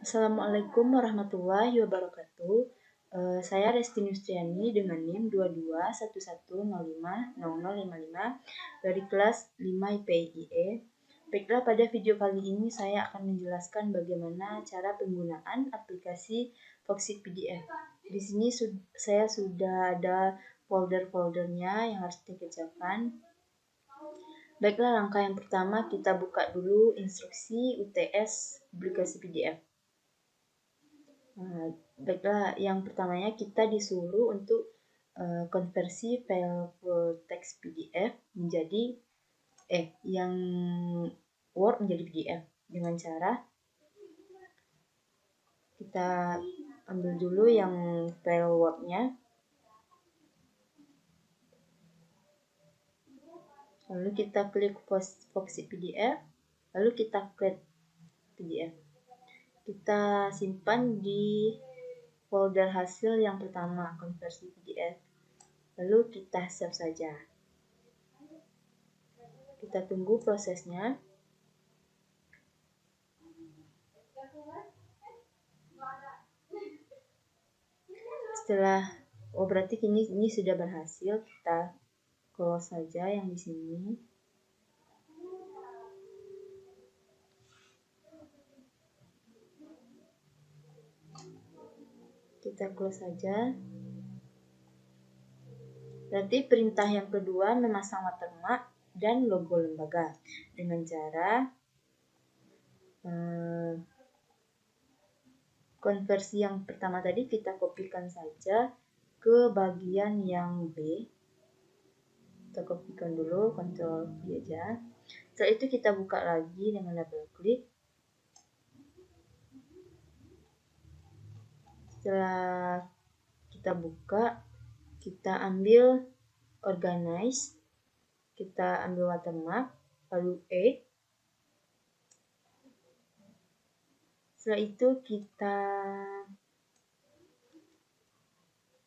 Assalamualaikum warahmatullahi wabarakatuh. Saya Resti Nustriani dengan NIM 2211050055 dari kelas 5 IPIE. Baiklah, pada video kali ini saya akan menjelaskan bagaimana cara penggunaan aplikasi Foxit PDF. Di sini saya sudah ada folder-foldernya yang harus dikerjakan. Baiklah, langkah yang pertama kita buka dulu instruksi UTS aplikasi PDF. Baiklah, yang pertamanya kita disuruh untuk konversi file full text PDF menjadi yang Word menjadi PDF dengan cara kita ambil dulu yang file Word-nya, lalu kita klik Foxit PDF, lalu kita create PDF. Kita simpan di folder hasil yang pertama, konversi PDF. Lalu kita save saja. Kita tunggu prosesnya. Setelah berarti ini sudah berhasil, kita close saja yang di sini. Kita close saja. Berarti perintah yang kedua memasang watermark dan logo lembaga dengan cara konversi yang pertama tadi kita kopikan saja ke bagian yang B. Kita kopikan dulu, Ctrl V aja. Setelah itu kita buka lagi dengan double klik. Setelah kita buka, kita ambil organize, kita ambil watermark, lalu add. Setelah itu kita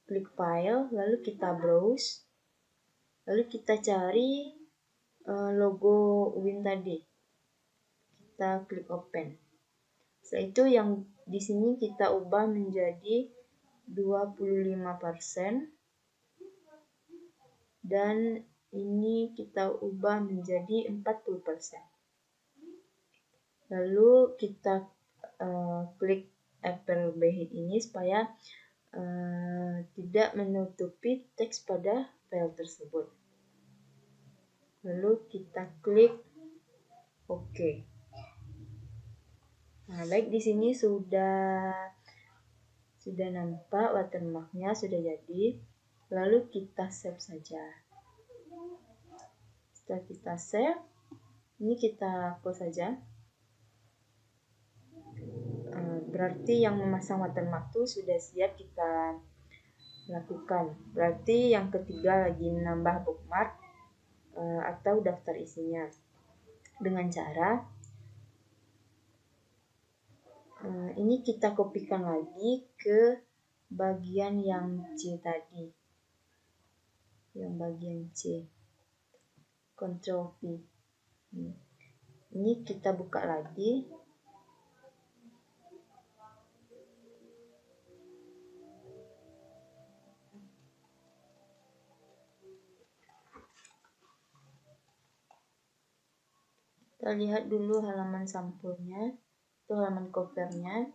klik file, lalu kita browse, lalu kita cari logo Win tadi. Kita klik open. Setelah itu yang di sini kita ubah menjadi 25% dan ini kita ubah menjadi 40%. Lalu kita klik Apple Behind ini supaya tidak menutupi teks pada file tersebut. Lalu kita klik OK. Nah, baik, di sini sudah nampak watermarknya sudah jadi. Lalu kita save saja. Setelah kita save, ini kita close saja. Berarti yang memasang watermark itu sudah siap kita lakukan. Berarti yang ketiga lagi menambah bookmark atau daftar isinya dengan cara ini kita kopikan lagi ke bagian yang C tadi, yang bagian C, Ctrl V. Ini kita buka lagi. Kita lihat dulu halaman sampulnya, itu halaman covernya.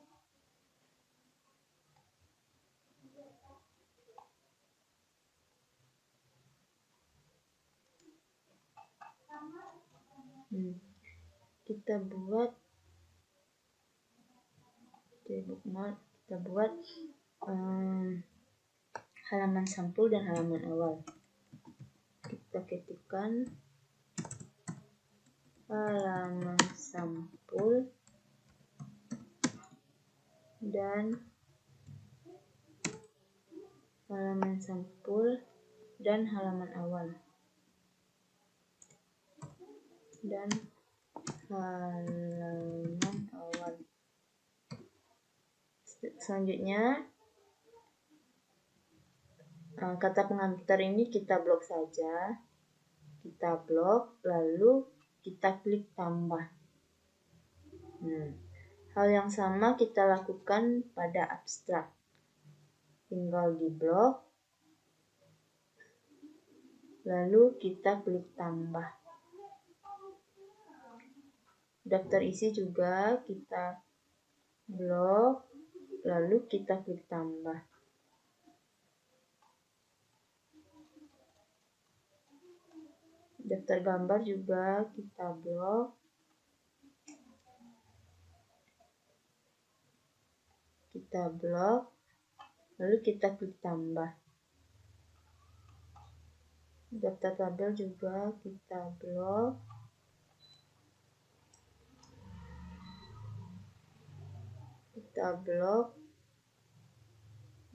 Kita buat bookmark, kita buat halaman sampul dan halaman awal. Kita ketikkan halaman sampul dan halaman awal Selanjutnya kata pengantar ini kita blok saja. Kita blok, lalu kita klik tambah. Hal yang sama kita lakukan pada abstrak. Tinggal di blok, lalu kita klik tambah. Daftar isi juga kita blok, lalu kita klik tambah. Daftar gambar juga kita blok, lalu kita klik tambah. Daftar tabel juga kita blok,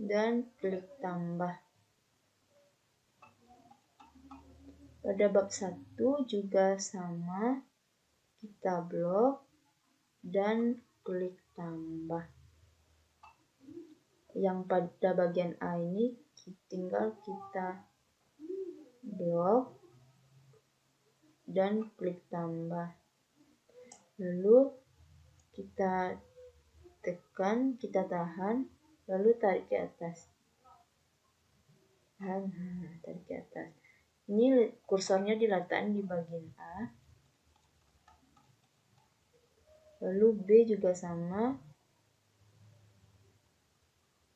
dan klik tambah. Pada bab 1 juga sama, kita blok dan klik tambah. Yang pada bagian A ini tinggal kita blok dan klik tambah. Lalu kita tekan, kita tahan, lalu tarik ke atas. Tarik ke atas. Ini kursornya diletakkan di bagian A. Lalu B juga sama,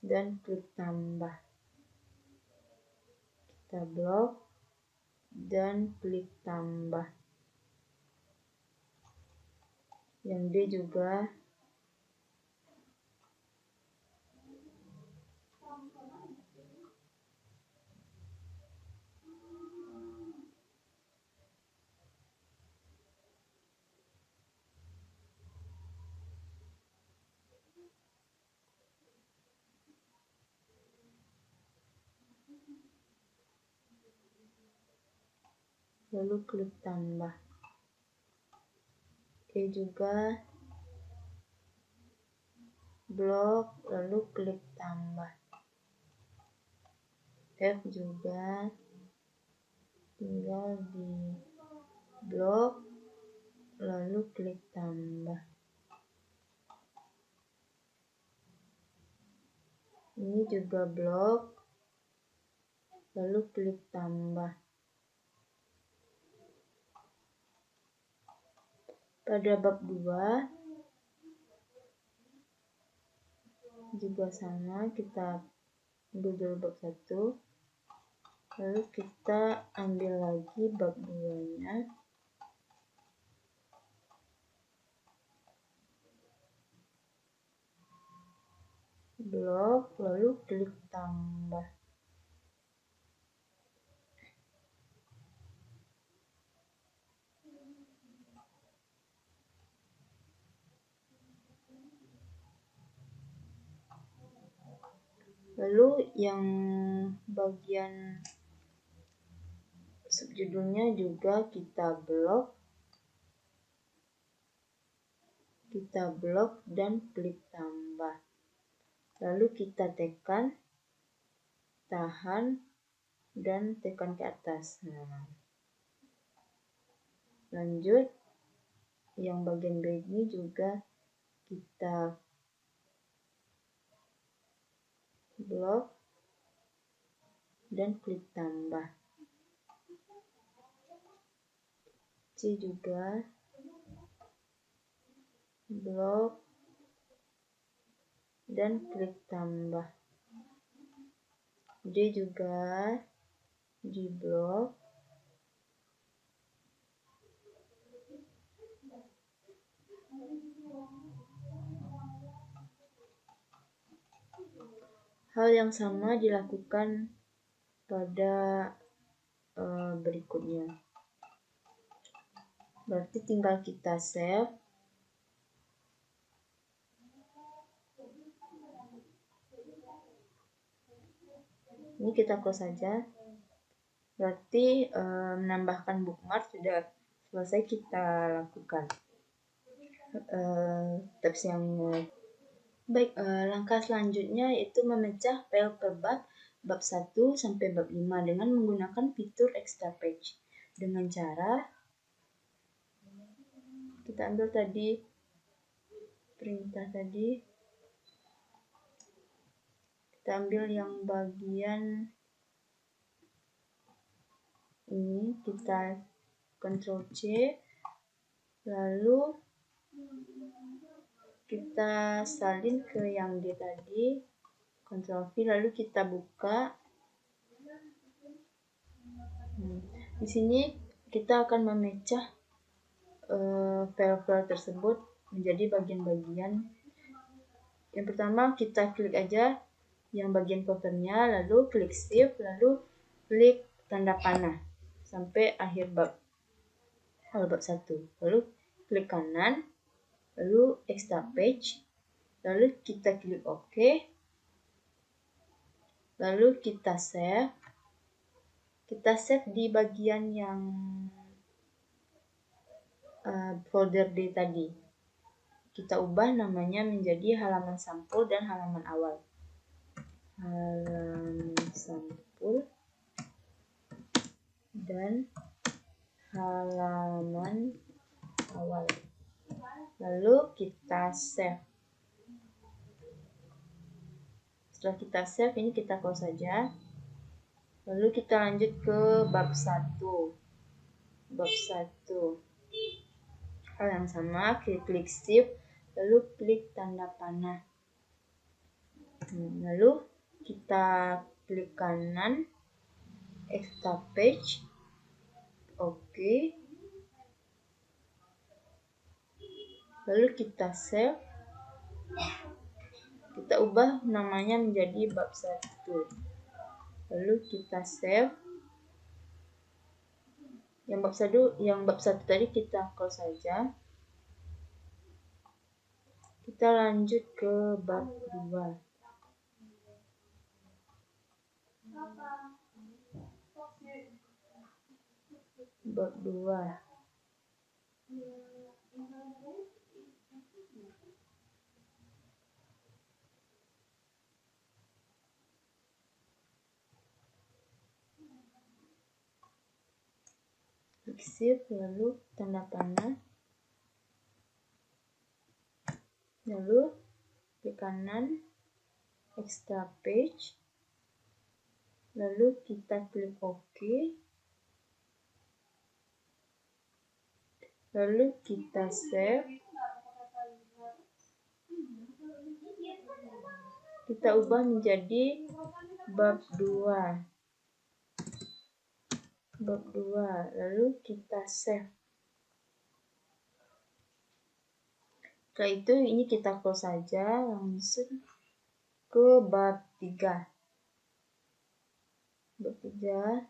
dan klik tambah. Kita blok dan klik tambah. Yang D juga. Lalu klik tambah. E juga blok, lalu klik tambah. F juga tinggal di blok, lalu klik tambah. Ini juga blok, lalu klik tambah. Pada bab 2 juga sama, kita ambil dulu bab 1, lalu kita ambil lagi bab 2-nya. Blok, lalu klik tambah. Lalu yang bagian subjudulnya juga kita blok dan klik tambah. Lalu kita tekan, tahan, dan tekan ke atas. Lanjut, yang bagian B ini juga kita blok dan klik tambah. C juga blok dan klik tambah. D juga di blok, hal yang sama dilakukan pada berikutnya. Berarti tinggal kita save. Ini kita close saja. Berarti menambahkan bookmark sudah selesai kita lakukan. Tips yang baik, langkah selanjutnya yaitu memecah file per bab 1 sampai bab 5 dengan menggunakan fitur extra page. Dengan cara kita ambil tadi perintah tadi, kita ambil yang bagian ini, kita Ctrl C, lalu kita salin ke yang D tadi, Ctrl V, lalu kita buka. Di sini kita akan memecah file-file tersebut menjadi bagian-bagian. Yang pertama kita klik aja yang bagian covernya, lalu klik shift, lalu klik tanda panah sampai akhir bab 1, lalu klik kanan, lalu extra page, lalu kita klik OK, lalu kita save di bagian yang folder D tadi. Kita ubah namanya menjadi halaman sampul dan halaman awal. Halaman sampul dan halaman awal. Lalu kita save. Setelah kita save, ini kita close saja. Lalu kita lanjut ke bab 1. Bab 1. Hal yang sama, klik shift, lalu klik tanda panah. Lalu kita klik kanan, extra page, OK. Lalu kita save. Kita ubah namanya menjadi bab 1. Lalu kita save. Yang bab 1 tadi kita close saja. Kita lanjut ke bab 2. Bab 2. Klik shift, lalu tanda panah, lalu klik kanan, extra page, lalu kita klik OK, lalu kita save. Kita ubah menjadi bab 2. Bab 2, lalu kita save. Setelah itu ini kita close saja, langsung ke bab 3. Bab 3.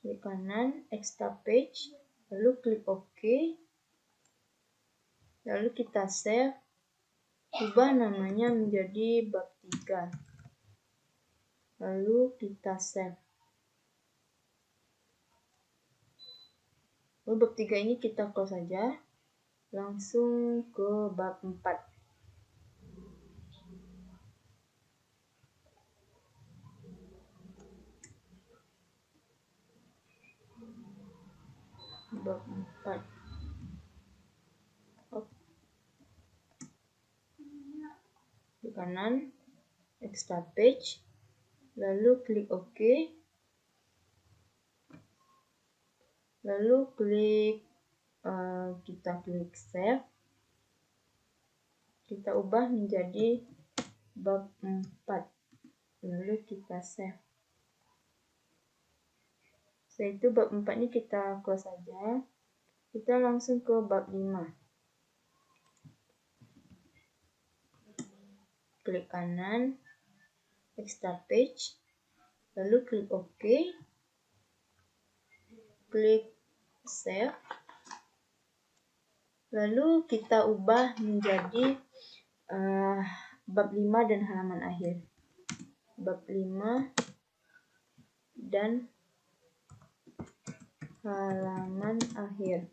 Klik kanan, extra page, lalu klik OK, lalu kita save. Ubah namanya menjadi bab 3. Lalu kita save. Lalu bab 3 ini kita close saja. Langsung ke bab 4. Bab 4. Di kanan, extra page, lalu klik OK, lalu kita klik save. Kita ubah menjadi bab 4, lalu kita save. Setelah itu bab 4 ini kita close saja. Kita langsung ke bab 5. Klik kanan, extra page, lalu klik OK, klik save, lalu kita ubah menjadi bab 5 dan halaman akhir. Bab 5 dan halaman akhir.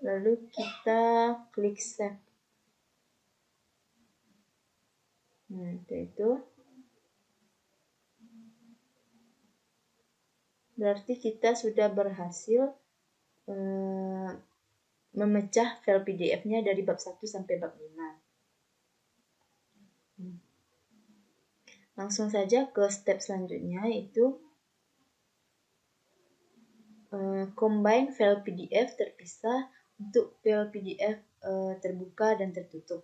Lalu kita klik save. Itu Berarti kita sudah berhasil memecah file PDF-nya dari bab 1 sampai bab 5. Langsung saja ke step selanjutnya, yaitu combine file PDF terpisah untuk file PDF terbuka dan tertutup.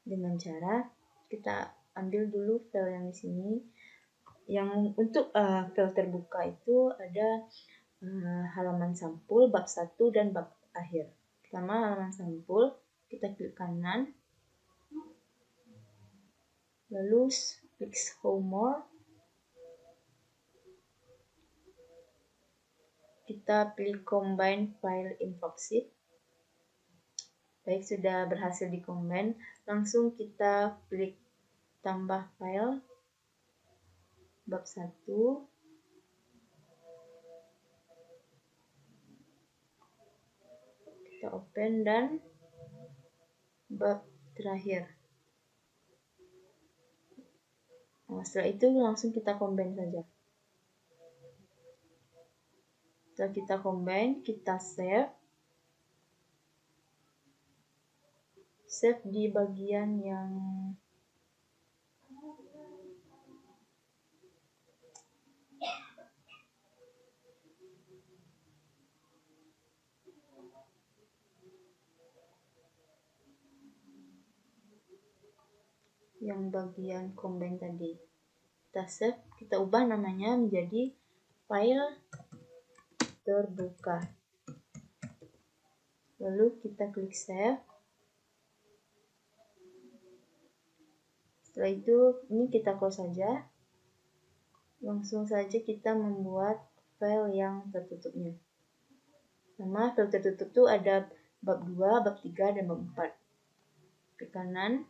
Dengan cara kita ambil dulu file yang di sini. Yang untuk file terbuka itu ada halaman sampul, bab 1 dan bab akhir. Pertama halaman sampul, kita klik kanan, lalu klik show more, kita pilih combine file in Foxit. Baik, sudah berhasil di combine, langsung kita klik tambah file bab 1, kita open, dan bab terakhir. Setelah itu langsung kita combine saja. Setelah kita combine, kita save di bagian yang bagian combine tadi. Kita save, kita ubah namanya menjadi file terbuka. Lalu kita klik save. Setelah itu, ini kita close saja. Langsung saja kita membuat file yang tertutupnya. Sama file tertutup itu ada bab 2, bab 3, dan bab 4. Ke kanan,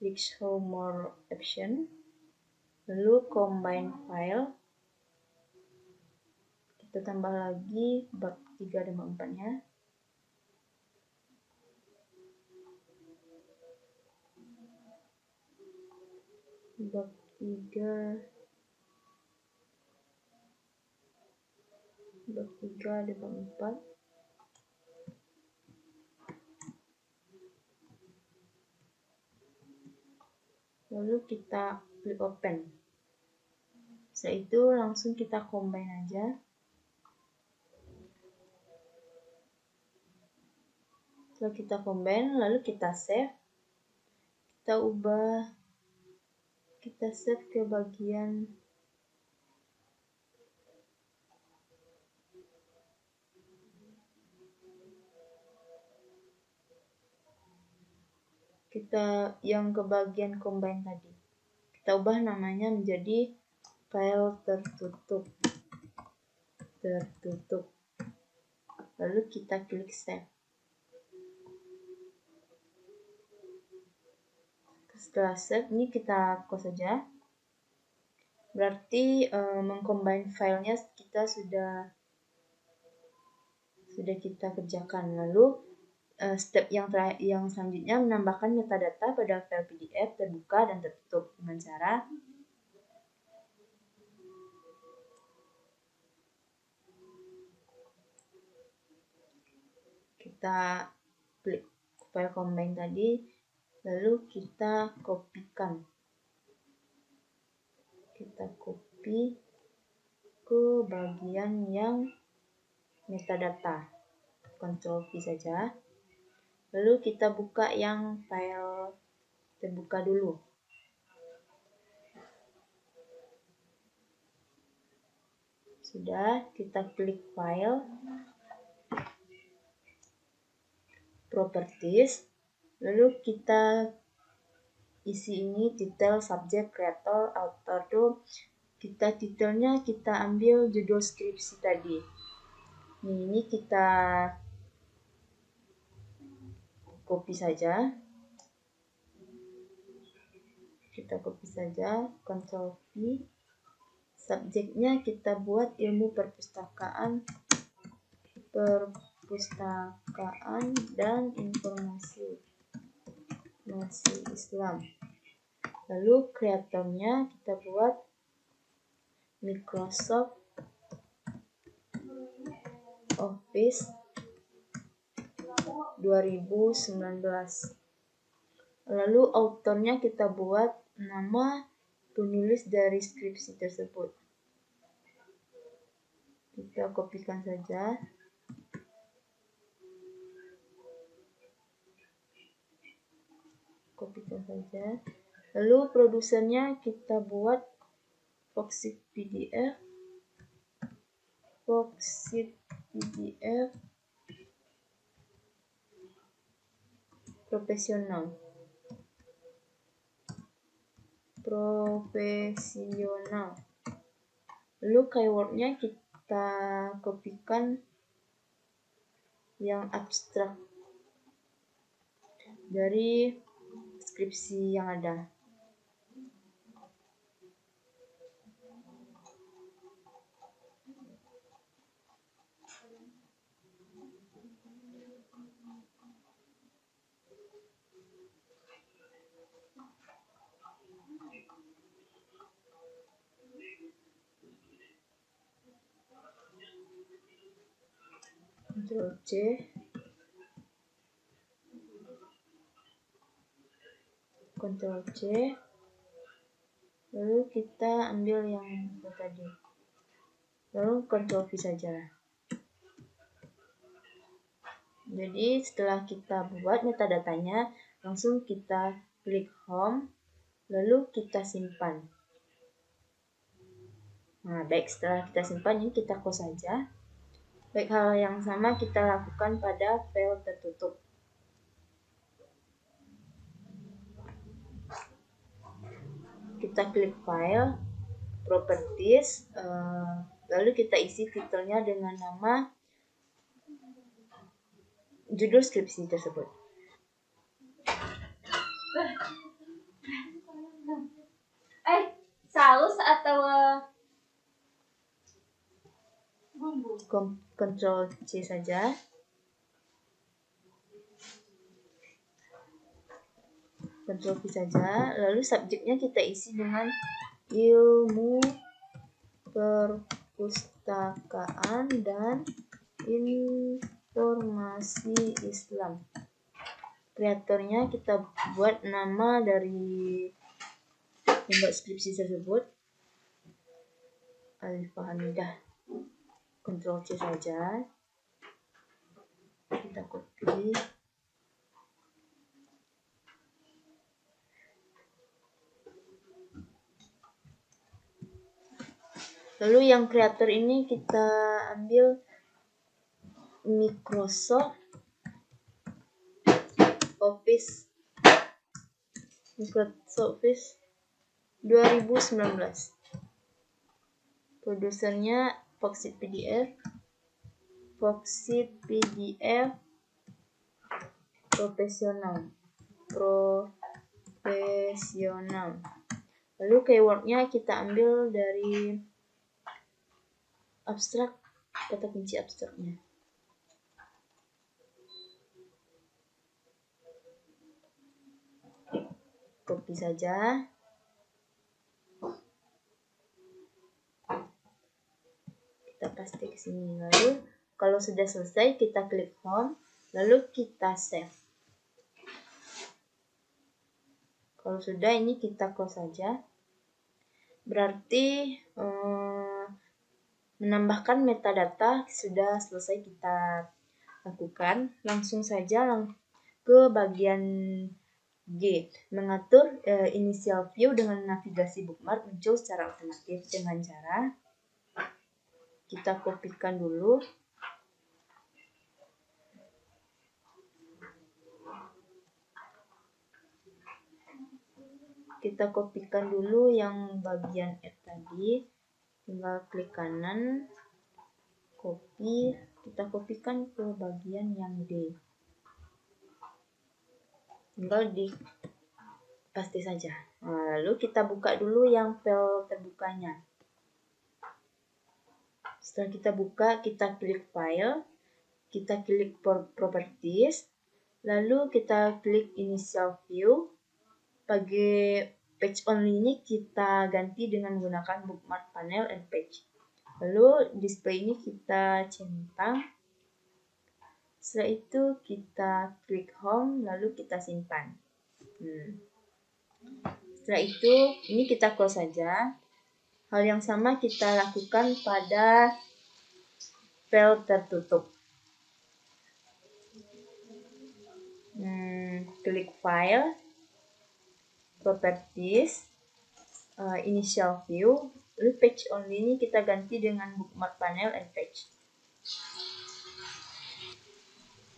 klik show more option, lalu combine file. Kita tambah lagi bab 3 dan bab 4-nya. Bab 3 dan bab 4. Lalu kita klik open. Setelah itu langsung kita combine aja. Setelah kita combine, lalu kita save. Kita ubah, kita save ke bagian combine tadi. Kita ubah namanya menjadi file tertutup. Lalu kita klik save. Setelah save, ini kita close saja. Berarti mengcombine filenya kita sudah kita kerjakan. Lalu step yang selanjutnya menambahkan metadata pada file PDF terbuka dan tertutup dengan cara kita klik file combine tadi, lalu kita kopikan. Kita copy ke bagian yang metadata. Ctrl V saja. Lalu kita buka yang file terbuka dulu. Sudah, kita klik file, properties, lalu kita isi ini title, subject, creator, author tuh. Titelnya kita ambil judul skripsi tadi. Ini kita copy saja. Ctrl V. Subjeknya kita buat ilmu perpustakaan dan informasi Islam. Lalu kreatornya kita buat Microsoft Office 2019. Lalu autornya kita buat nama penulis dari skripsi tersebut. Kita kopikan saja. Lalu produsernya kita buat Foxit PDF profesional. Lalu keywordnya kita kopikan yang abstrak dari skripsi yang ada. Ctrl C, lalu kita ambil yang tadi, lalu Ctrl V saja. Jadi setelah kita buat metadatanya, langsung kita klik home, lalu kita simpan. Nah, baik, setelah kita simpan, ini kita close saja. Baik, hal yang sama kita lakukan pada file tertutup. Kita klik file, properties, lalu kita isi titelnya dengan nama judul skripsi tersebut. Saus atau bumbu? Ctrl C saja. Ctrl V saja. Lalu subjeknya kita isi dengan ilmu perpustakaan dan informasi Islam. Kreatornya kita buat nama dari pembuat skripsi tersebut, Alifah Hamidah. Ctrl C saja. Kita copy. Lalu yang kreator ini kita ambil Microsoft Office 2019. Produsernya Foxit PDF profesional. Lalu keywordnya kita ambil dari abstrak, kata kunci abstraknya. Copy saja. Kita paste ke sini. Lalu kalau sudah selesai kita klik home, lalu kita save. Kalau sudah, ini kita close saja. Berarti menambahkan metadata sudah selesai kita lakukan. Langsung saja ke bagian G, mengatur initial view dengan navigasi bookmark muncul secara otomatis dengan cara kita kopikan dulu. Kita kopikan dulu yang bagian F tadi, tinggal klik kanan, copy, kita kopikan ke bagian yang D. Tinggal di paste saja. Nah, lalu kita buka dulu yang file terbukanya. Setelah kita buka, kita klik file, kita klik properties, lalu kita klik initial view. page only ini kita ganti dengan menggunakan bookmark panel and page. Lalu display ini kita centang. Setelah itu kita klik home, lalu kita simpan. Setelah itu ini kita close saja. Hal yang sama kita lakukan pada file tertutup. Klik file, properties, initial view, lalu page only ini kita ganti dengan bookmark panel and page.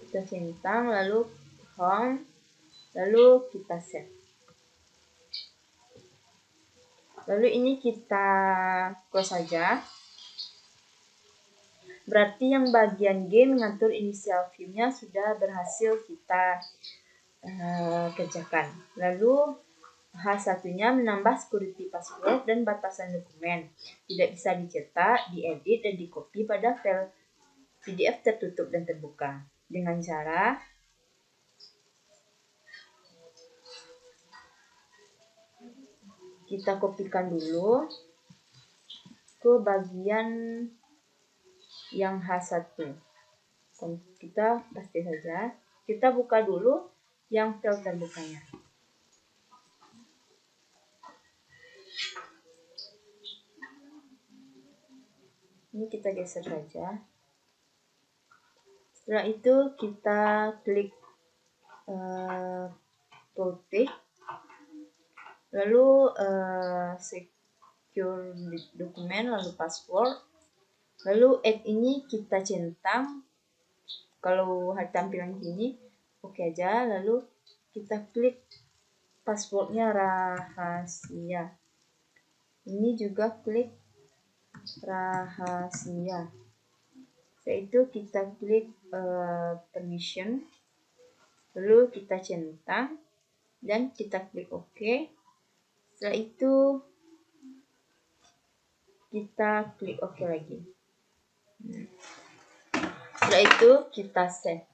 Kita centang, lalu home, lalu kita save. Lalu ini kita close saja. Berarti yang bagian G mengatur initial view-nya sudah berhasil kita kerjakan. Lalu H1-nya menambah security password dan batasan dokumen. Tidak bisa dicetak, diedit, dan dikopi pada file PDF tertutup dan terbuka. Dengan cara kita kopikan dulu ke bagian yang H1. Kita paste saja. Kita buka dulu yang file terbukanya. Ini kita geser saja. Setelah itu kita klik protect, lalu secure dokumen, lalu password, lalu add ini kita centang. Kalau tampilan gini oke aja, lalu kita klik passwordnya rahasia. Ini juga klik rahasia. Setelah itu kita klik permission, lalu kita centang dan kita klik OK. Setelah itu kita klik OK lagi. Setelah itu kita save.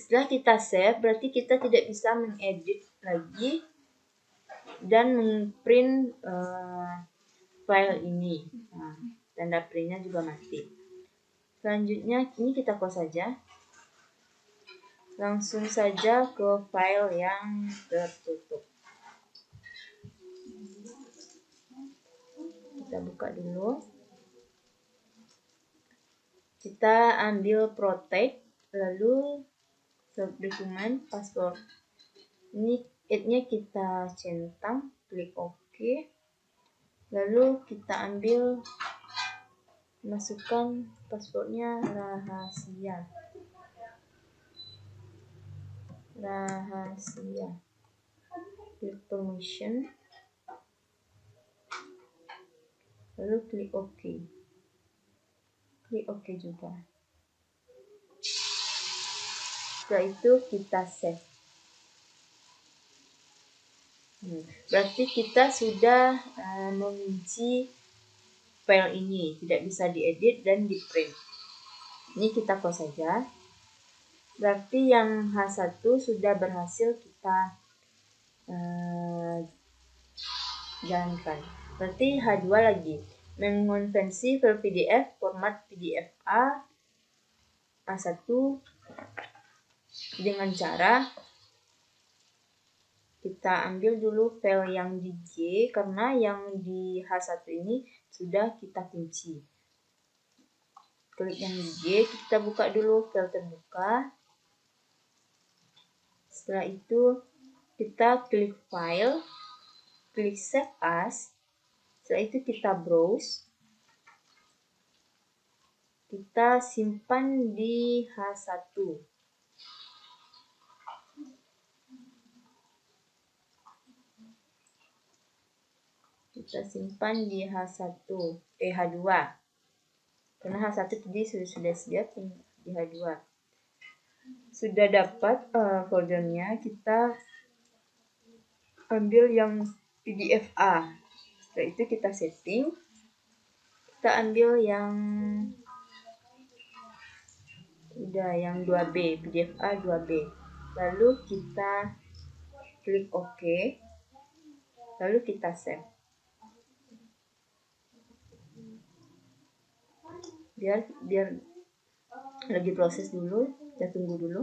Setelah kita save, berarti kita tidak bisa mengedit lagi dan memprint file ini. Tanda printnya juga mati. Selanjutnya ini kita close saja. Langsung saja ke file yang tertutup. Kita buka dulu. Kita ambil protect, lalu subdokumen password. Ini add-nya kita centang, klik OK. Lalu kita ambil, masukkan passwordnya rahasia. Klik permission, lalu klik OK. Klik OK juga. Setelah itu kita save. Berarti kita sudah mengunci file ini, tidak bisa diedit dan di-print. Ini kita close saja. Berarti yang H1 sudah berhasil kita jalankan. Berarti H2 lagi, mengonversi file PDF format PDF A1 dengan cara kita ambil dulu file yang di G, karena yang di H1 ini sudah kita kunci. Klik yang di G, kita buka dulu file terbuka. Setelah itu kita klik file, klik save as. Setelah itu kita browse. Kita simpan di H1. Kita simpan di H2. Karena H1 tadi sudah siap di H2. Sudah dapat foldernya, kita ambil yang PDF A. Setelah itu kita setting. Kita ambil yang 2B, PDF A 2B. Lalu kita klik OK, lalu kita save. Biar lagi proses dulu, kita tunggu dulu.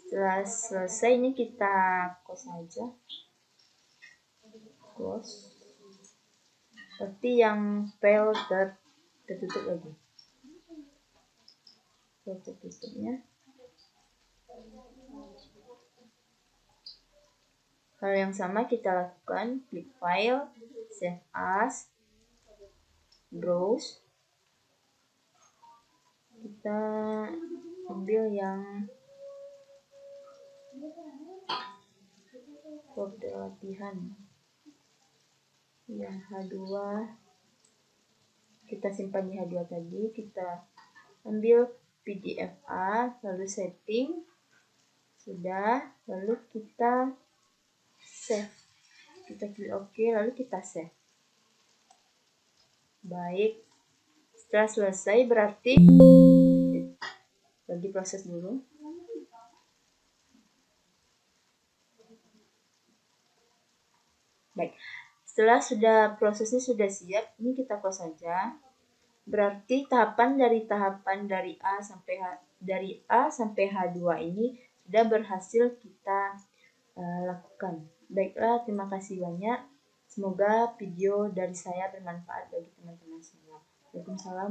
Setelah selesai ini kita close saja. Close. Seperti yang file tertutup lagi. Tutupnya. Hal yang sama kita lakukan, klik file, save as, browse. Kita ambil yang folder latihan. Yang H2. Kita simpan di H2 tadi, kita ambil PDF A, lalu setting. Sudah, lalu kita save. Kita klik OK, lalu kita save. Baik, setelah selesai berarti lagi proses dulu. Baik, setelah prosesnya sudah siap, ini kita close saja. Berarti tahapan dari A sampai H2 ini sudah berhasil kita lakukan. Baiklah, terima kasih banyak. Semoga video dari saya bermanfaat bagi teman-teman semua. Waalaikumsalam.